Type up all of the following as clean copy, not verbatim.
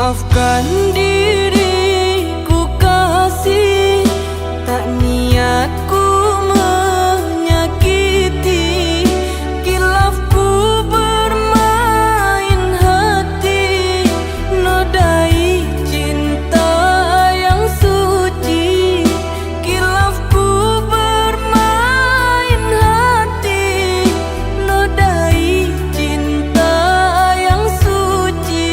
Maafkan diriku kasih, tak niatku menyakiti. Kilafku bermain hati, nodai cinta yang suci. Kilafku bermain hati, nodai cinta yang suci.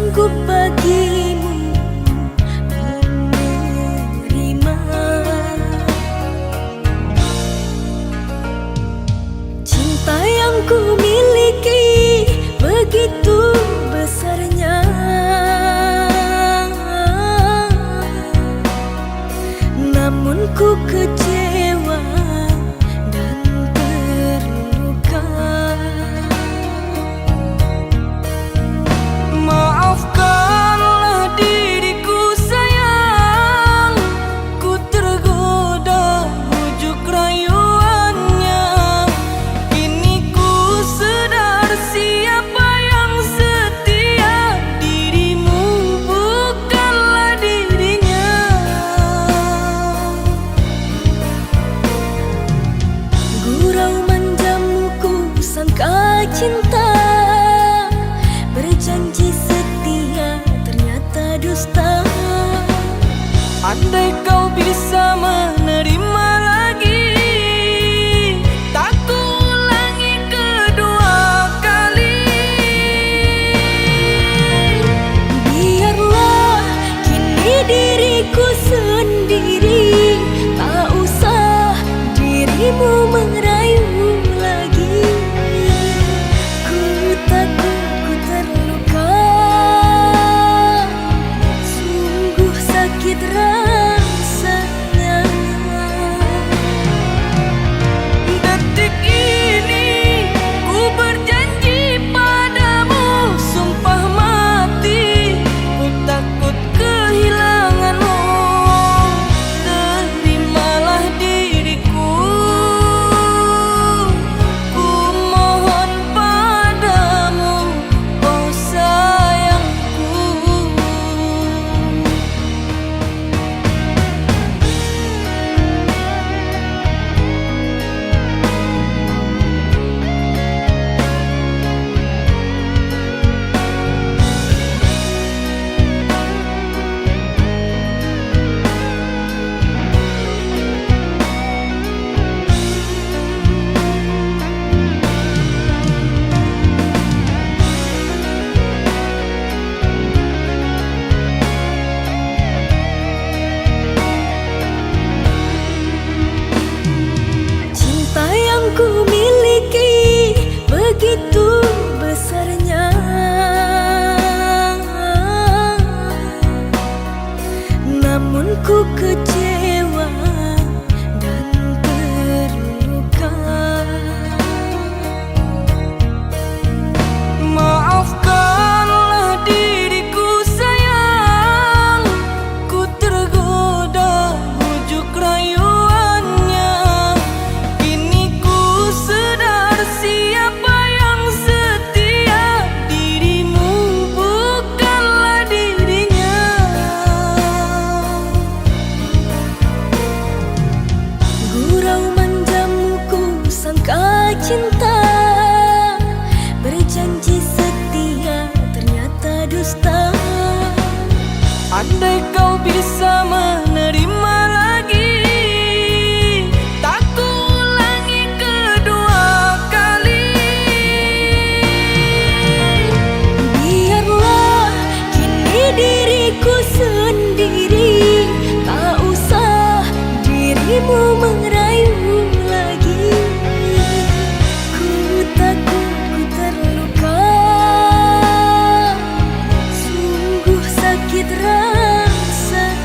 sanggup bagimu menerima cinta yang ku miliki begitu besarnya, namun ku kecewa dan terluka. Maafkanlah diriku sayang, ku tergoda bujuk rayuannya. Kini ku sadar siapa yang setia, dirimu bukanlah dirinya. Gurau manjamu ku sangka cinta, berjanji setia ternyata dusta. Andai kau bisa menerima lagi, tak ku ulangi kedua kali. Biarlah kini diriku sendiri, tak usah dirimu merayu lagi. Ku takut ku terluka, sungguh sakit rasanya. Detik ini ku berjanji padamu, sumpah mati, ku takut kehilanganmu. Terimalah diriku, ku mohon padamu, oh sayangku. Cinta yang ku miliki begitu besarnya, namun ku kecewa dan terluka. Maafkanlah diriku sayang, ku tergoda bujuk rayuannya. Kini ku sadar siapa yang setia, dirimu bukanlah dirinya. Gurau manjamu ku sangka cinta, berjanji setia ternyata dusta. Andai kau bisa menerima lagi, tak ku ulangi kedua kali. Biarlah kini diriku sendiri, tak usah dirimu merayu lagi. Ku takut ku terluka, sungguh sakit rasanya.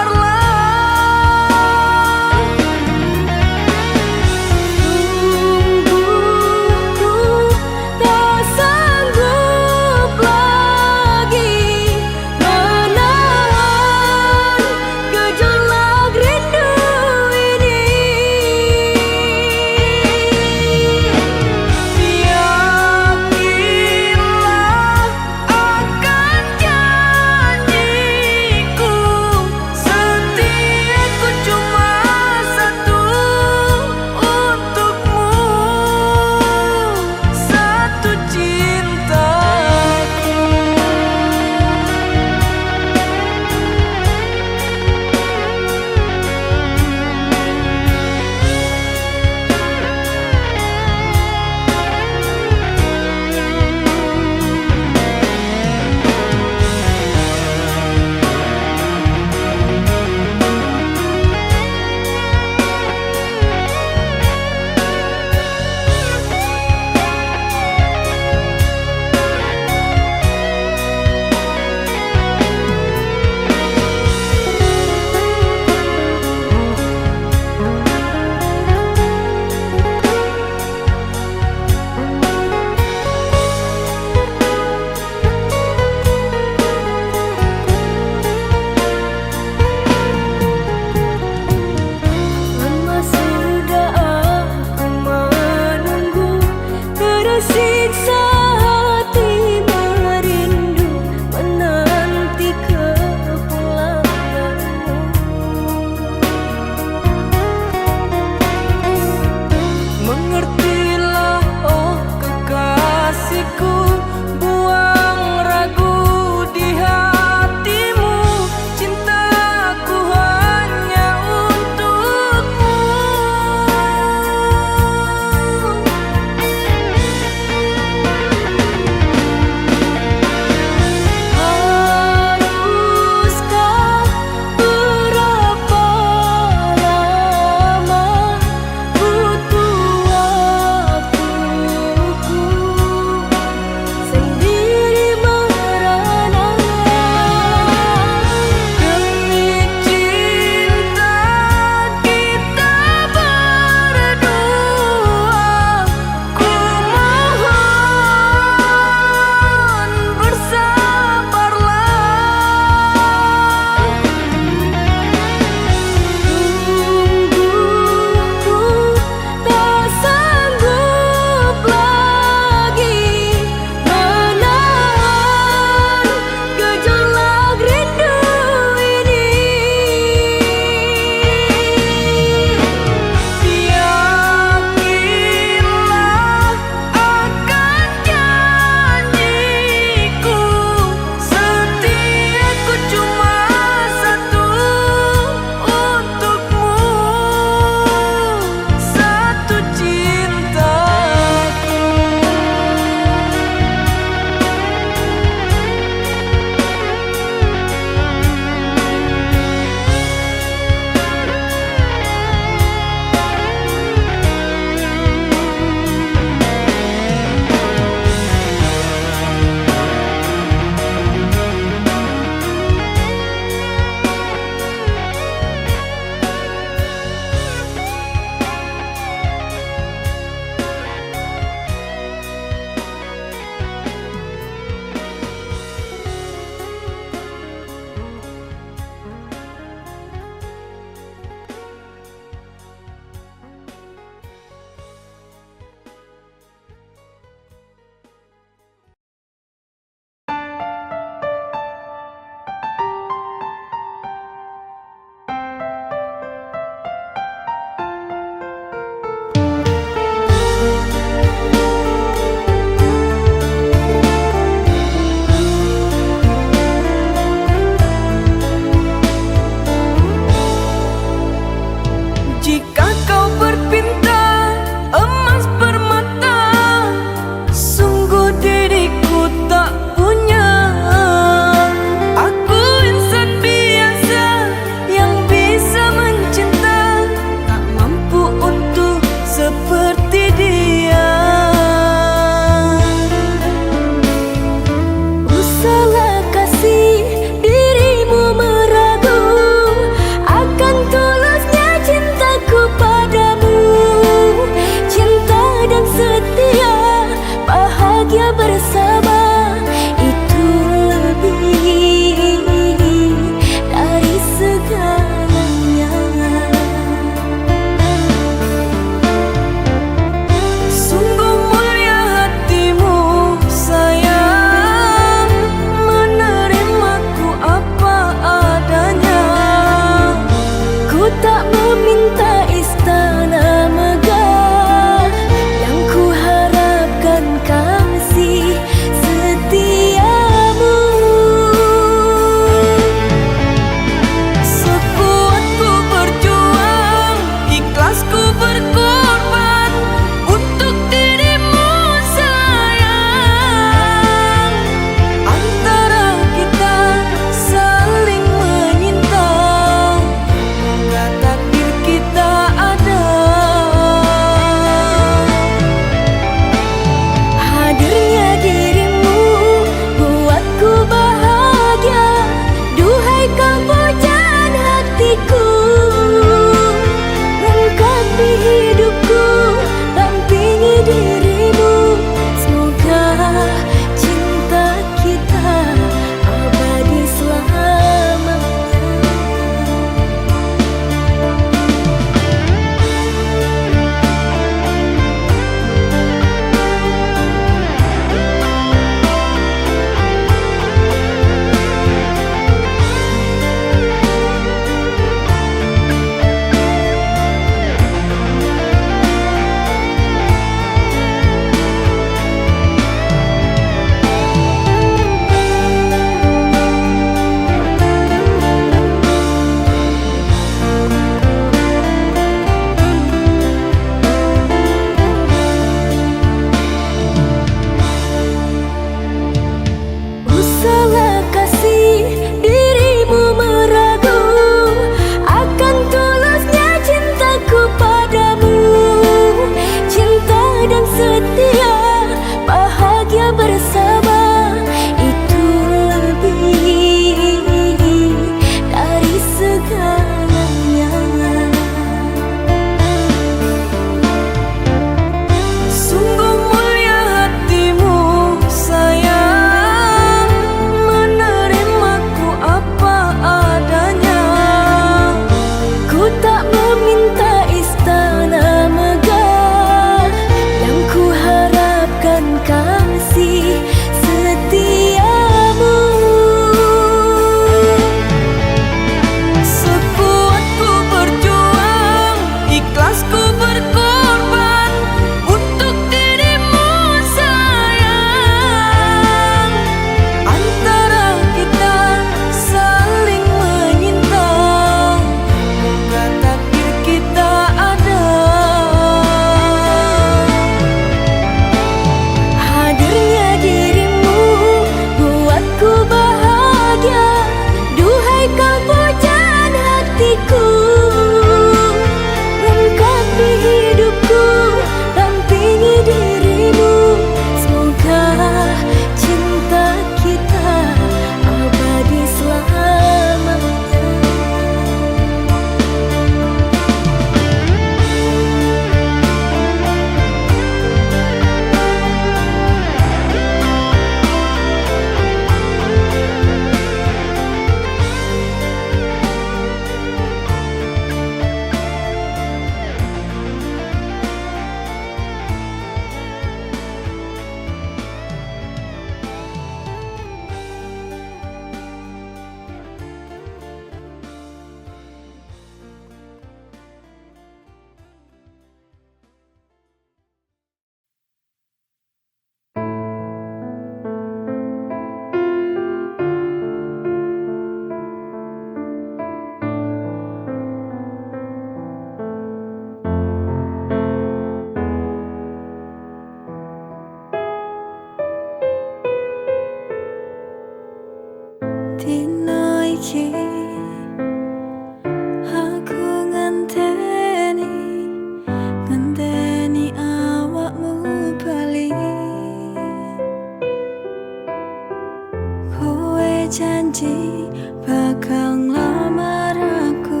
janji bakal ngelamar aku,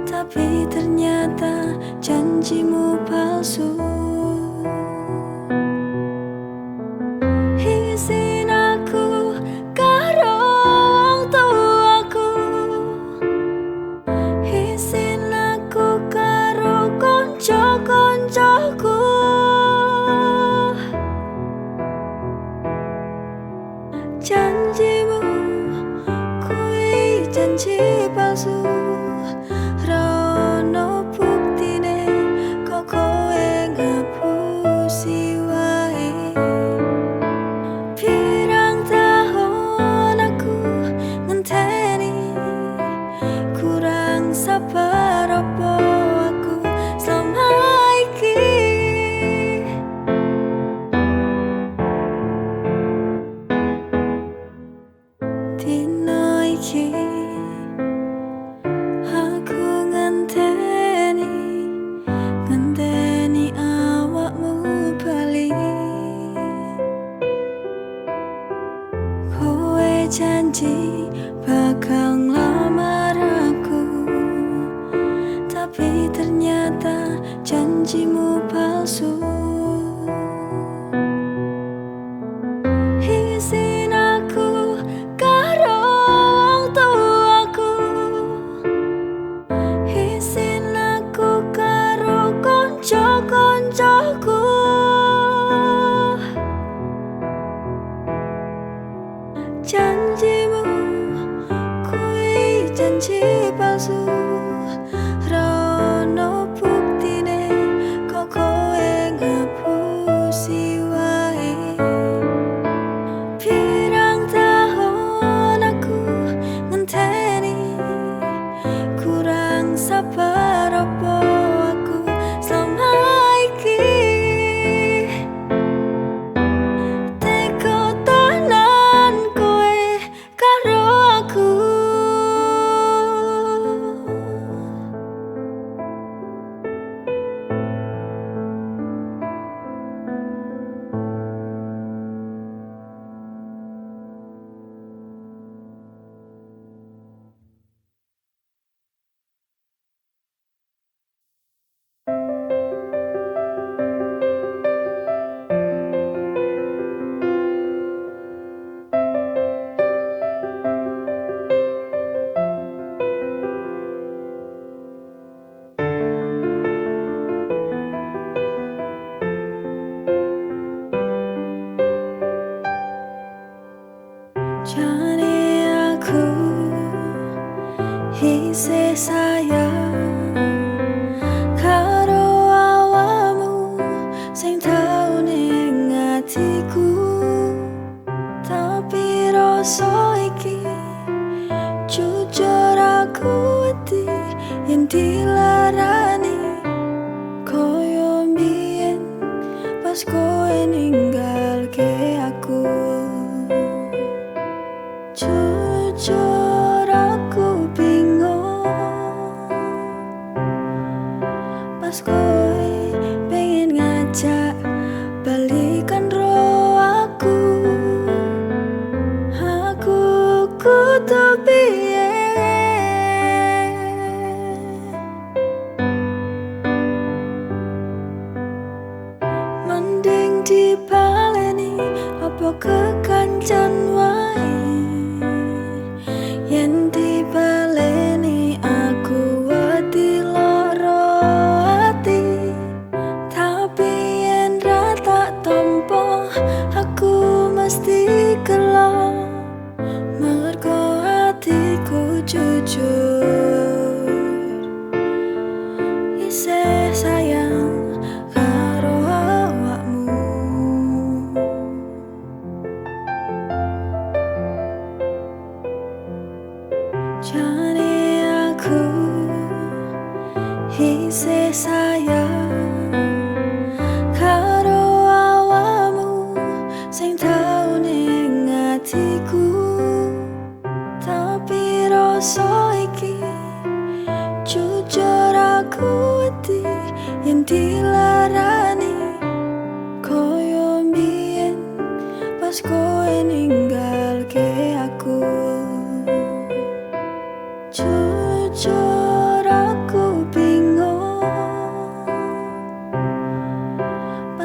tapi ternyata janjimu palsu. Izin aku karo wong tuaku, izin aku karo konco-koncoku. Janjimu kuwi janji palsu, rono buktine kok kowe ngapusi wae. Pirang tahun aku ngenteni, kurang sabar opo aku selama iki. Dino iki aku ngenteni awakmu bali. Kowe janji bakal ngelamar aku, tapi ternyata janjimu palsu. Izin aku karo wong tuaku, izin aku karo konco-koncoku. Janjimu kuwi janji palsu, rono buktine kok kowe ngapusi wae. Pirang tahun aku ngenteni, kurang sabar opo aku selama iki. Teko tenan kowe karo aku. Jane aku isih sayang karo awakmu sing tau ning atiku, tapi rasa iki jujur aku wedi yen dilarani koyo mbiyen pas kowe ninggalke aku. Jujur aku bingung pas kowe pengen ngajak balikan ro aku. Aku kudu piye? Mending dipaleni apa kekancan wae. Yen dibaleni aku wedi loro ati, tapi yen ra tak tampa aku mesti gelo, mergo atiku jujur isih sayang karo awakmu. Jane aku isih sayang karo awakmu sing tau ning atiku, tapi rasa iki jujur aku wedi yen dilarani koyo mbiyen pas kowe ninggalke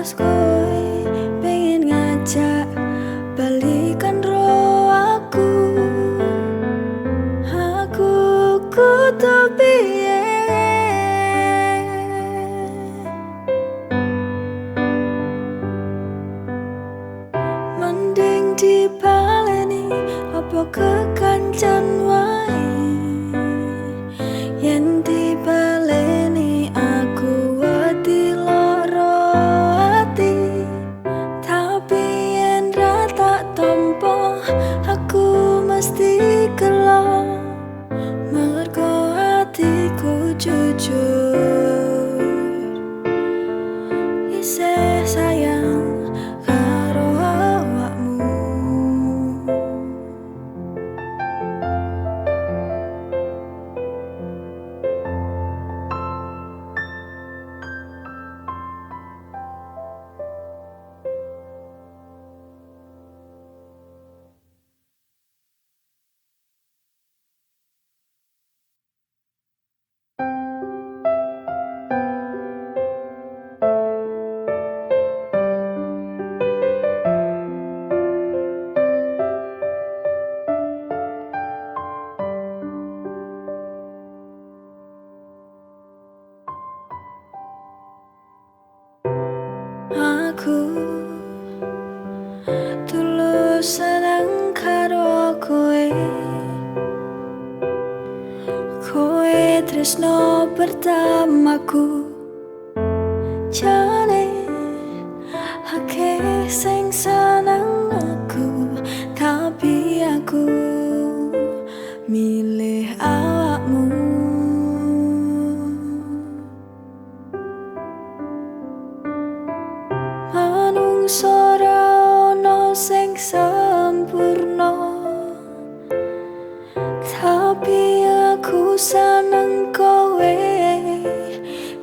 terus kowe pengen ngajak balikan roh aku kudu piye. Mending dipaleni apa kekancan wae, yen dipaleni aku wedi loro ati. Tapi yen ra tak tampa aku mesti gelo, mergo hatiku jujur isih sayang karo awakmu. Aku tulus seneng karo kowe, kowe tresno pertamaku. Jane akeh sing seneng aku, tapi aku milih awakmu. Manungsa ora ono sing sempurna, tapi aku seneng kowe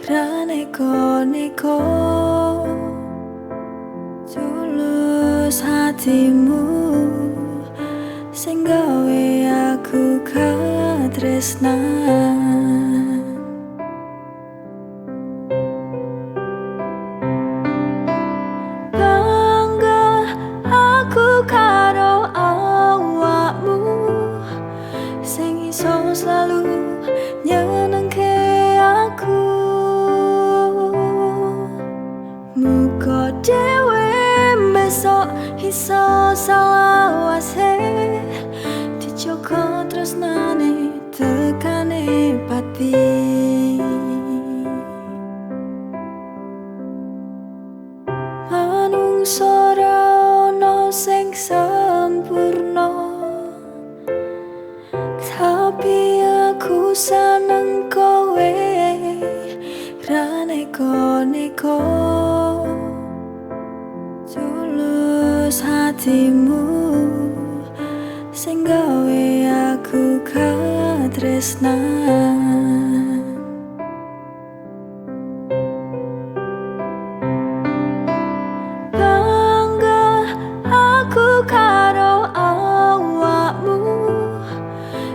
ra neko-neko. Tulus hatimu sing gawe aku katresnan. Bangga aku karo awakmu sing iso selalu nyenengke aku. Muga dhewe besok iso salawase, dijogo tresnane tekane pati. Manungsa ora ono sing sempurna, tapi aku seneng kowe ra neko-neko. Tulus hatimu sing gawe aku katresnan. Bangga aku karo awakmu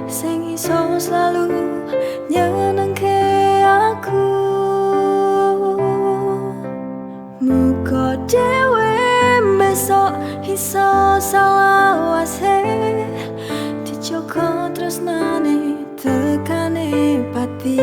sing iso selalu nyenengke aku. Muga dhewe besok iso salawase, dijogo tresnane tekane pati.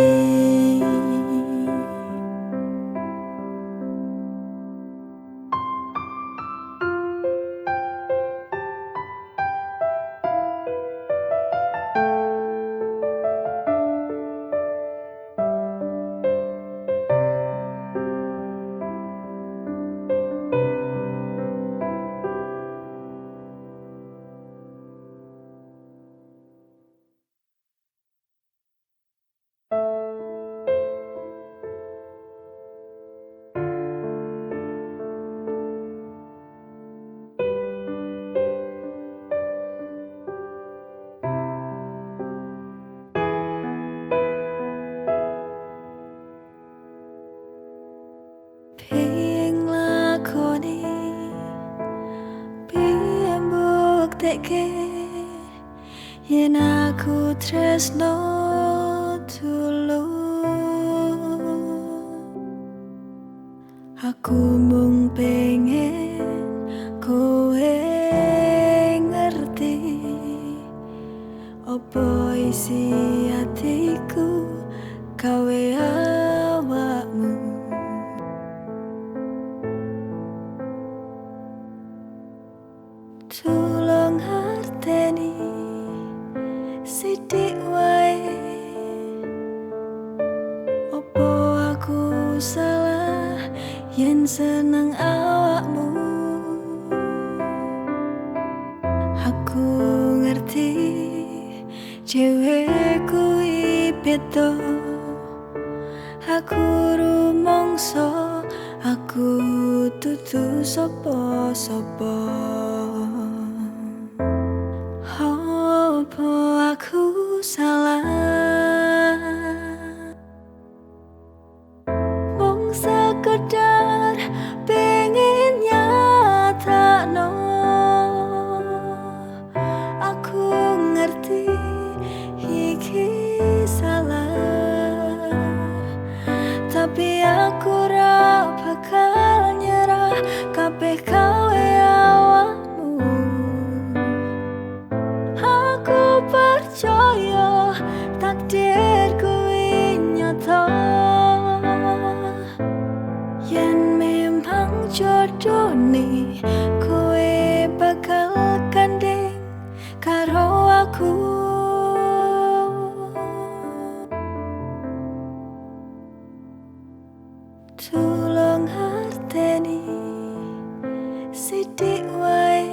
ngerteke yen aku tresno tulus. Aku mung Mung pengen kowe ngerti opo isi hatiku gawe awakmu. Tulung harteni sithik wae, opo aku salah yen seneng awakmu. Aku ngerti cewek kuwi beda, aku rumangsa aku dudu sapa-sapa. Opo aku salah mung sekedar pengen nyatakno. Aku ngerti iki salah, tapi aku ra bakal nyerah kabeh gawe awakmu. Aku percaya takdir kuwi nyata, yen memang jodone kowe bakal gandeng karo aku. Tulung harteni sithik wae,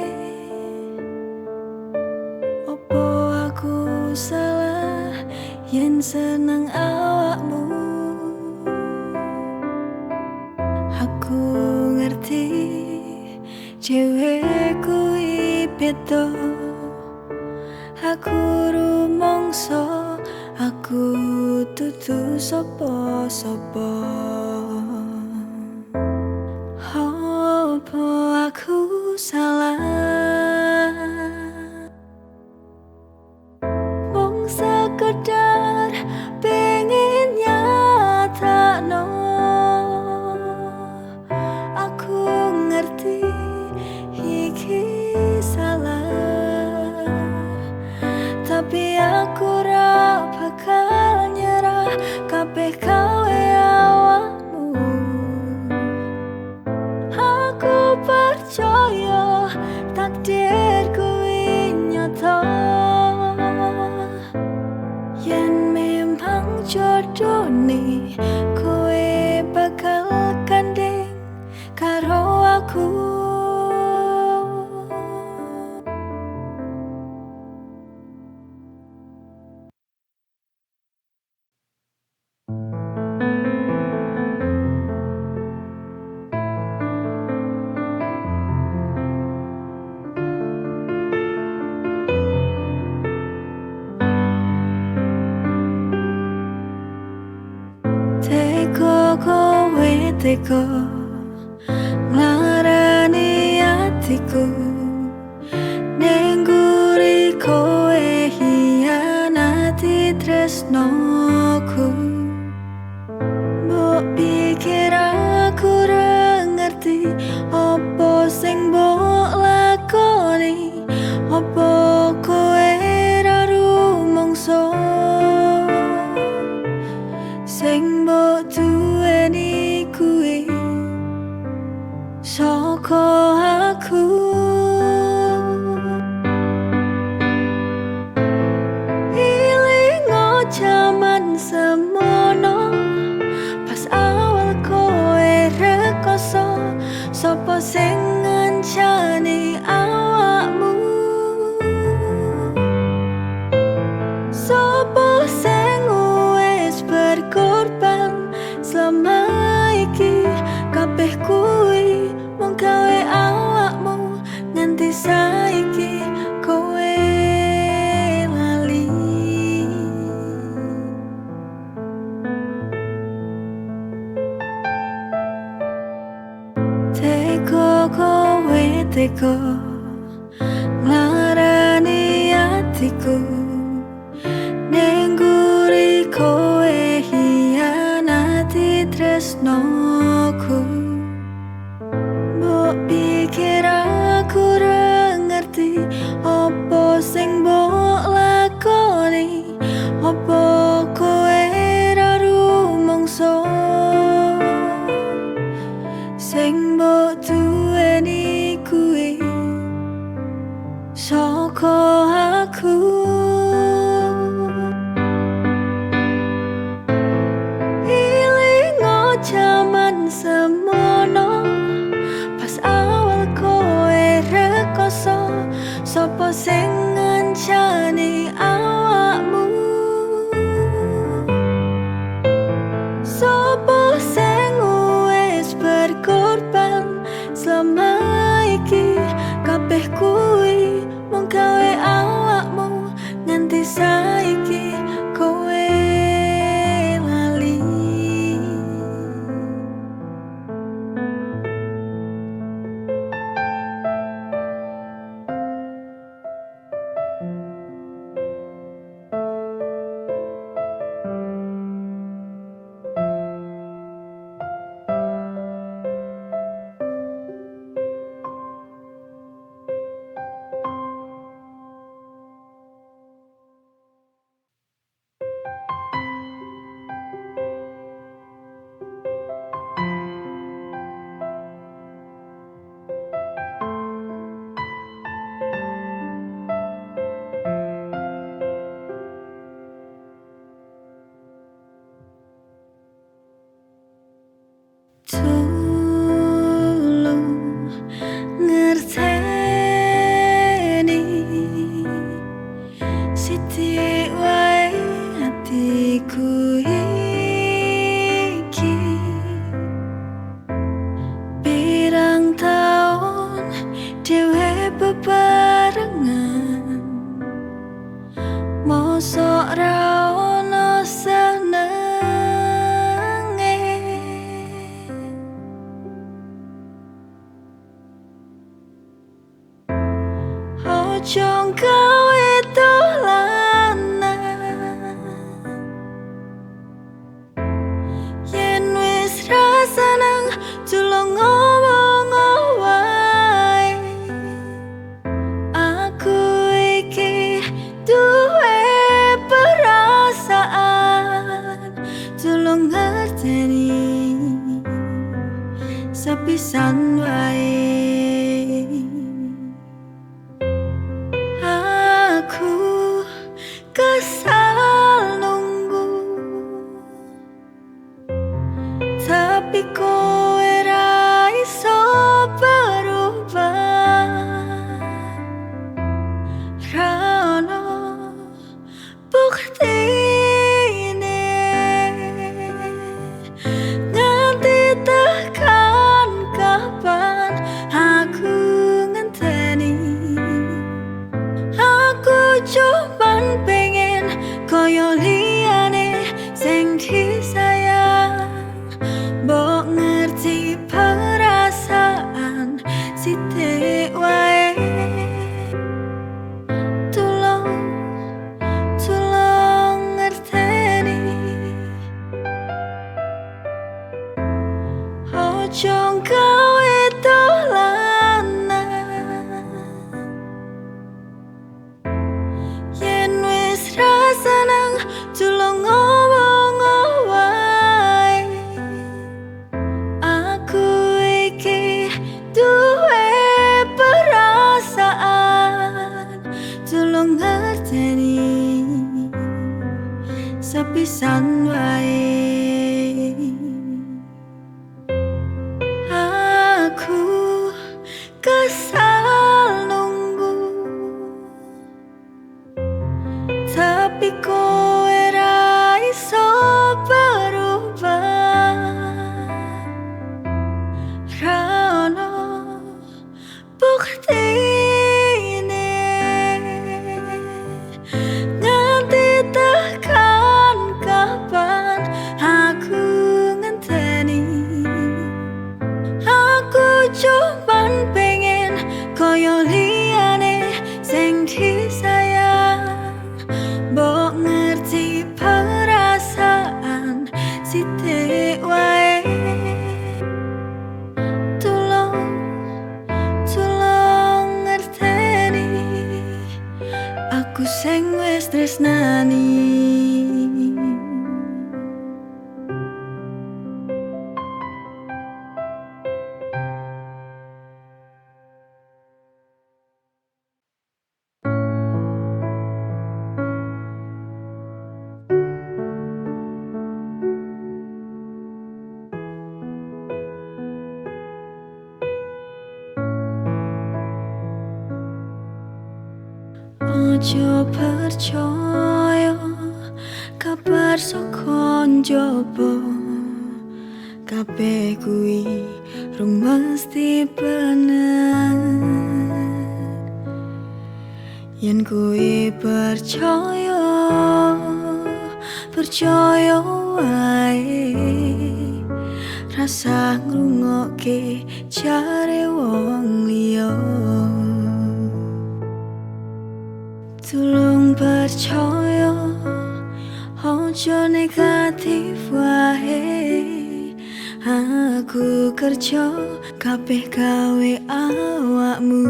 opo aku salah yen seneng awakmu. Aku ngerti cewek kuwi beda, aku rumangsa aku dudu sapa-sapa. Opo aku salah mung sekedar pengen nyatakno. Aku ngerti iki salah, tapi aku ra bakal nyerah kabeh gawe awakmu. Aku percaya takdir kuwi nyata, yen memang jodone kowe bakal gandeng karo aku. Teko kowe teko nglarani atiku, ning guri kowe hianati tresnoku. Mbok pikir aku ra ngerti opo sing mbok lakoni, opo kowe ra rumangsa sing mbok duweni kuwi saka aku. Ilingo jaman semono, pas awal kowe rekoso sapa sing ngancani awakmu. Sapa sing wis berkorban selama iki, kabeh kuwi mung gawe awakmu nganti saiki kowe lali. Teko kowe teko nglarani atiku, ning guri kowe hianati tresnoku. Mbok pikir aku ora ngerti opo sing mbok lakoni, opo kowe ora rumangsa sing mbok duweni kuwi saka aku. Ilingo jaman semono pas awal kowe rekoso, sapa sing ngancani awakmu, sapa sing wis berkorban selama iki. Kabeh kuwi mung gawe awakmu nganti saiki kowe lali. Tulung ngerteni sithik wae atiku iki. Pirang taun dhewe bebarengan, mosok ra ono senenge. Ojo gawe dolanan yen wis ra seneng, tulung ngomong wae. Aku iki duwe perasaan, tulung ngerteni sepisan wae. Aku kesal nunggu, tapi kowe ra iso berubah. Ra ono buktine nganti tekan kapan aku ngenteni. Aku cuman pengen koyo liyane sing disayang, mbok ngerti perasaan sithik wae. Tulung ngerteni, ojo gawe dolanan yen wis ra seneng, tulung ngomong wae. Aku iki duwe perasaan, tulung ngerteni sepisan wae. Aku kesal nunggu, tapi kowe ra iso berubah. Ra ono buktine nganti tekan kapan aku ngenteni. Aku cuman pengen koyo liyane sing disayang, mbok ngerti perasaan sithik wae. Tulung sing wis tresnani. Ojo percaya kabar saka njaba, kabeh kuwi rung mesti bener. Yen kuwi percaya, percaya wae, rasa ngrungokke jare wong liya. Tulung percaya, ojo negatif wae. Aku kerja kabeh gawe awakmu.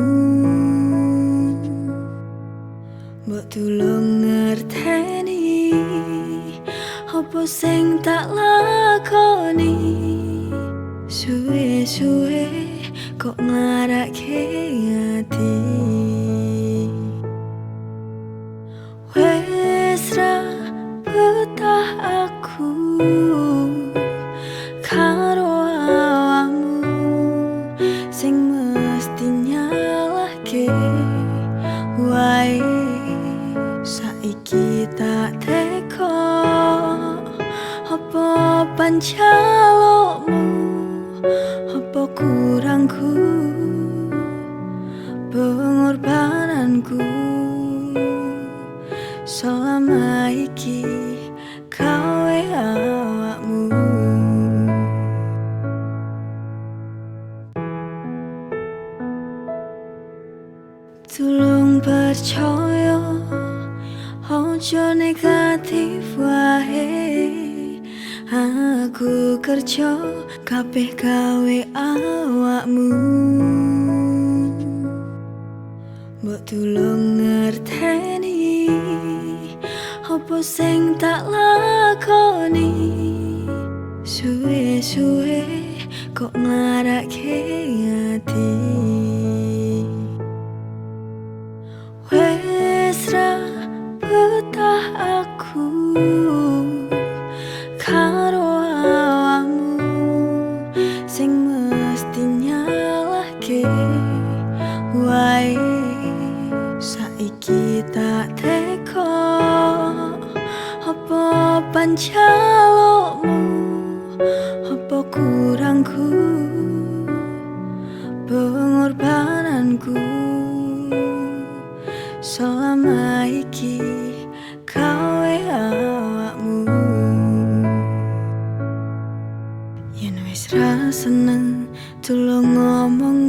Mbok tulung ngerteni apa sing tak lakoni. Suwe-suwe kok nglarake ati. Wes ra betah aku karo awakmu sing mesti nyalahke wae. Saiki tak teko apa pancalokmu, apa kurangku, pengorbananku. Selama iki kowe awakmu. Tulung percaya, ojo negatif wae. Aku kerja kabeh gawe awakmu. Mbok tulung ngerteni apa sing tak lakoni. Suwe-suwe kok nglarake ati. Wes ra betah aku karo awakmu sing mesti nyalahke wae. Saiki tak teko apa pancalokmu, apa kurangku, pengorbananku. Selama iki kowe awakmu. Yen wis ra seneng tulung ngomong.